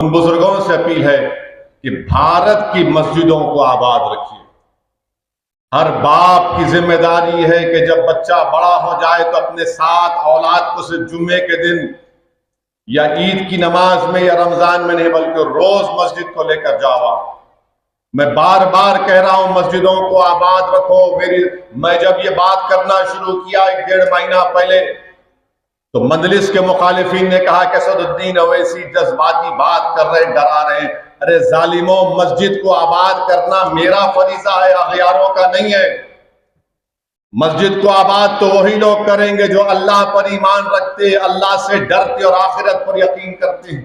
उन बुजुर्गों से अपील है कि भारत की मस्जिदों को आबाद रखिए। हर बाप की जिम्मेदारी है कि जब बच्चा बड़ा हो जाए तो अपने साथ औलाद को सिर्फ जुम्मे के दिन या ईद की नमाज में या रमजान में नहीं बल्कि रोज मस्जिद को लेकर जाओ। मैं बार बार कह रहा हूं मस्जिदों को आबाद रखो। मैं जब ये बात करना शुरू किया 1-1.5 महीना पहले तो मजलिस के मुखालिफिन ने कहा कि असदुद्दीन ओवैसी जज्बाती बात कर रहे, डरा रहे हैं। अरे जालिमों, मस्जिद को आबाद करना मेरा फरीजा है, अगयारों का नहीं है। मस्जिद को आबाद तो वही लोग करेंगे जो अल्लाह पर ईमान रखते, अल्लाह से डरते और आखिरत पर यकीन करते हैं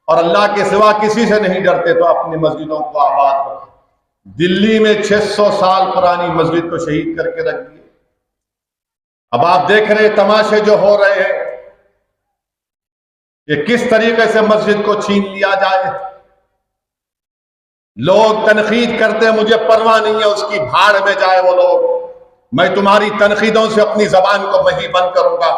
और अल्लाह के सिवा किसी से नहीं डरते। तो अपनी मस्जिदों को आबाद रखें। दिल्ली में 600 साल पुरानी मस्जिद को शहीद करके रख दिए। अब आप देख रहे तमाशे जो हो रहे हैं कि किस तरीके से मस्जिद को छीन लिया जाए। लोग तनकीद करते हैं, मुझे परवाह नहीं है, उसकी भाड़ में जाए वो लोग। मैं तुम्हारी तनकीदों से अपनी जबान को मैं ही बंद करूंगा।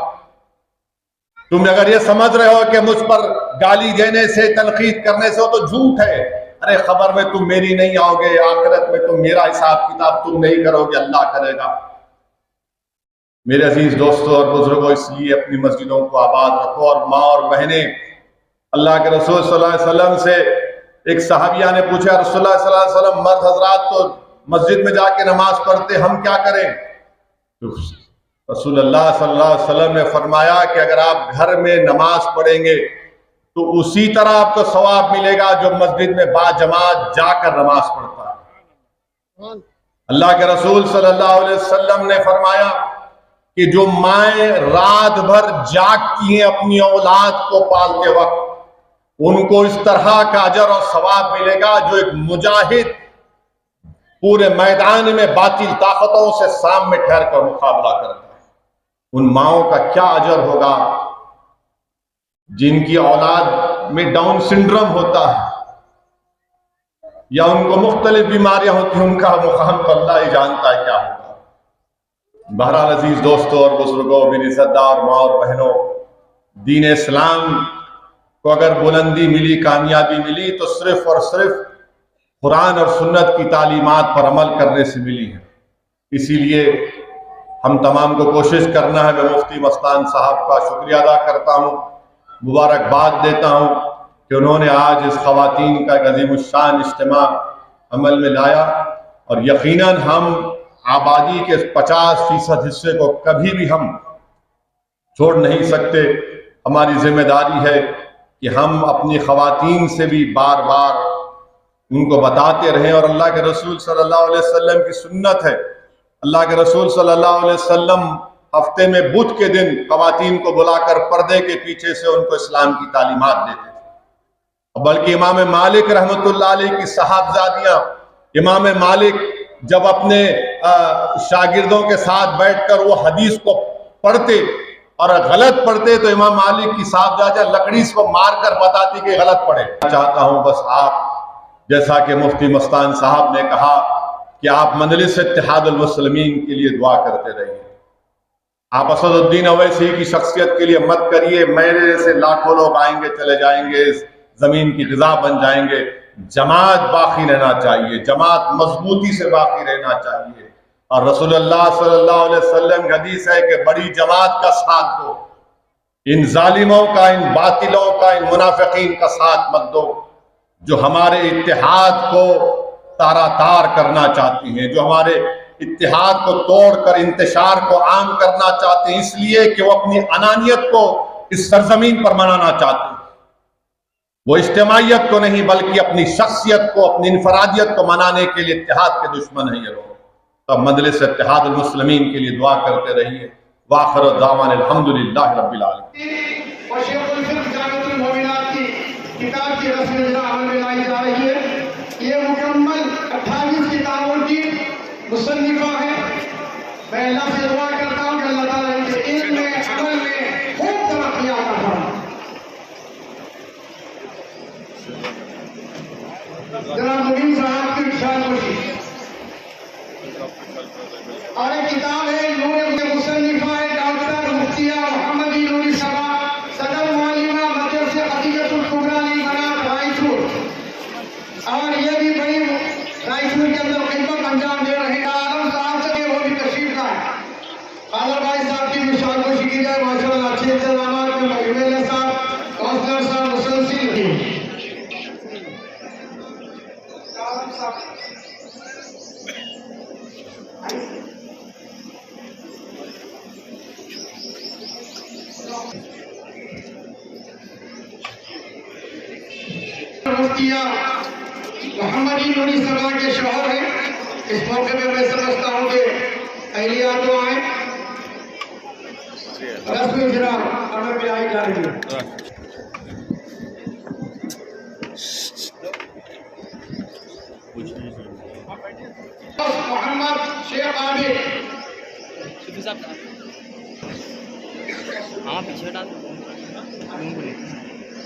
तुम अगर ये समझ रहे हो कि मुझ पर गाली देने से, तनकीद करने से, हो तो झूठ है। अरे खबर में तुम मेरी नहीं आओगे, आखिरत में तुम मेरा हिसाब किताब तुम नहीं करोगे, अल्लाह करेगा। मेरे अजीज दोस्तों और बुजुर्गों, इसलिए अपनी मस्जिदों को आबाद रखो। और माँ और बहनें, अल्लाह के रसूल सल्लल्लाहु अलैहि वसल्लम से एक सहाबिया ने पूछा, रसूलुल्लाह सल्लल्लाहु अलैहि वसल्लम, मर्द हजरात तो मस्जिद में जाके नमाज पढ़ते, हम क्या करें? तो रसूलुल्लाह सल्लल्लाहु अलैहि वसल्लम ने फरमाया कि अगर आप घर में नमाज पढ़ेंगे तो उसी तरह आपको सवाब मिलेगा जो मस्जिद में बाजमात जाकर नमाज पढ़ता है। अल्लाह के रसूल सल्लल्लाहु अलैहि वसल्लम ने फरमाया कि जो माएं रात भर जागती हैं अपनी औलाद को पालते वक्त, उनको इस तरह का अजर और सवाब मिलेगा जो एक मुजाहिद पूरे मैदान में बातिल ताकतों से सामने ठहर कर मुकाबला करता है। उन माओं का क्या अजर होगा जिनकी औलाद में डाउन सिंड्रोम होता है या उनको मुख्तलिफ बीमारियां होती हैं, उनका मुकाम तो अल्लाह ही जानता है क्या होगा। बहरहाल अजीज दोस्तों और बुजुर्गों, मेरी इज़्ज़तदार माँ और बहनों, दीन इस्लाम को अगर बुलंदी मिली, कामयाबी मिली तो सिर्फ और सिर्फ कुरान और सुन्नत की तालीमात पर अमल करने से मिली है। इसीलिए हम तमाम को कोशिश करना है। मैं मुफ्ती मस्तान साहब का शुक्रिया अदा करता हूँ, मुबारकबाद देता हूँ कि उन्होंने आज इस ख़वातीन का एक अज़ीमुश्शान इज्तिमा अमल में लाया और यकीनन हम आबादी के 50% हिस्से को कभी भी हम छोड़ नहीं सकते। हमारी जिम्मेदारी है कि हम अपनी ख़वातीन से भी बार बार उनको बताते रहें। और अल्लाह के रसूल सल्लल्लाहु अलैहि वसल्लम की सुन्नत है, अल्लाह के रसूल सल्लल्लाहु अलैहि वसल्लम हफ्ते में बुध के दिन ख़वातीन को बुलाकर पर्दे के पीछे से उनको इस्लाम की तालीमात देते थे। बल्कि इमाम मालिक रहमतुल्लाह अलैह की साहबजादियाँ, इमाम मालिक जब अपने शागिर्दों के साथ बैठकर वो हदीस को पढ़ते और गलत पढ़ते तो इमाम मालिक की साहबजादियाँ लकड़ी को मारकर बताती कि गलत पढ़े। चाहता हूँ बस आप, जैसा कि मुफ्ती मस्तान साहब ने कहा कि आप मजलिस इत्तेहादुल मुस्लिमीन के लिए दुआ करते रहिए। आप असदुद्दीन ओवैसी की शख्सियत के लिए मत करिए, मेरे जैसे लाखों लोग आएंगे चले जाएंगे, इस जमीन की ग़िज़ा बन जाएंगे। जमात बाकी रहना चाहिए, जमात मजबूती से बाकी रहना चाहिए। और रसूलुल्लाह सल्लल्लाहु अलैहि वसल्लम की हदीस है कि बड़ी जमात का साथ दो, इन जालिमों का, इन बातिलों का, इन मुनाफिकीन का साथ मत दो जो हमारे इत्तेहाद को तारातार करना चाहती हैं, जो हमारे इत्तेहाद को तोड़कर इंतशार को आम करना चाहते हैं, इसलिए कि वो अपनी अनानियत को इस सरजमीन पर मनाना चाहते हैं। वो इज्तिमाइयत को नहीं बल्कि अपनी शख्सियत को, अपनी इनफरादियत को मनाने के लिए इत्तेहाद के दुश्मन है ये लोग। तो मजलिस इत्तेहादुल मुस्लिमीन के लिए दुआ करते रहिए। वाखिर दावाना अल्हम्दुलिल्लाहि रब्बिल आलमीन। किताब की रस्म अमल में लाई जा रही है। ये मुकम्मल 28 किताबों की मुसन्निफा है। मैं अल्लाह से दुआ करता हूँ कि अल्लाह ताला इनके इल्म में, अमल में खूब तरक्की अता फरमाए। जनाब मुनीम साहब की इरशाद होगी और एक किताब है नूर मुसन्निफा है डॉक्टर मुफ्तिया मोहम्मदी नूरी सभा सदर मौलिमा मदरसे हकीकतुल कुबरा ली बना मुफ्तिया मोहम्मदी नूरी सभा के शौहर हैं। इस मौके पे मैं समझता हूँ कि अहलिया तो आए, रस्म इजरा हमें पिलाई जा रही है। मोहम्मद शेख आबिद, हाँ पीछे हटा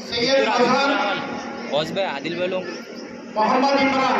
सैयद अजहर, बॉस भाई आदिल भाई लोग मोहम्मद इमरान।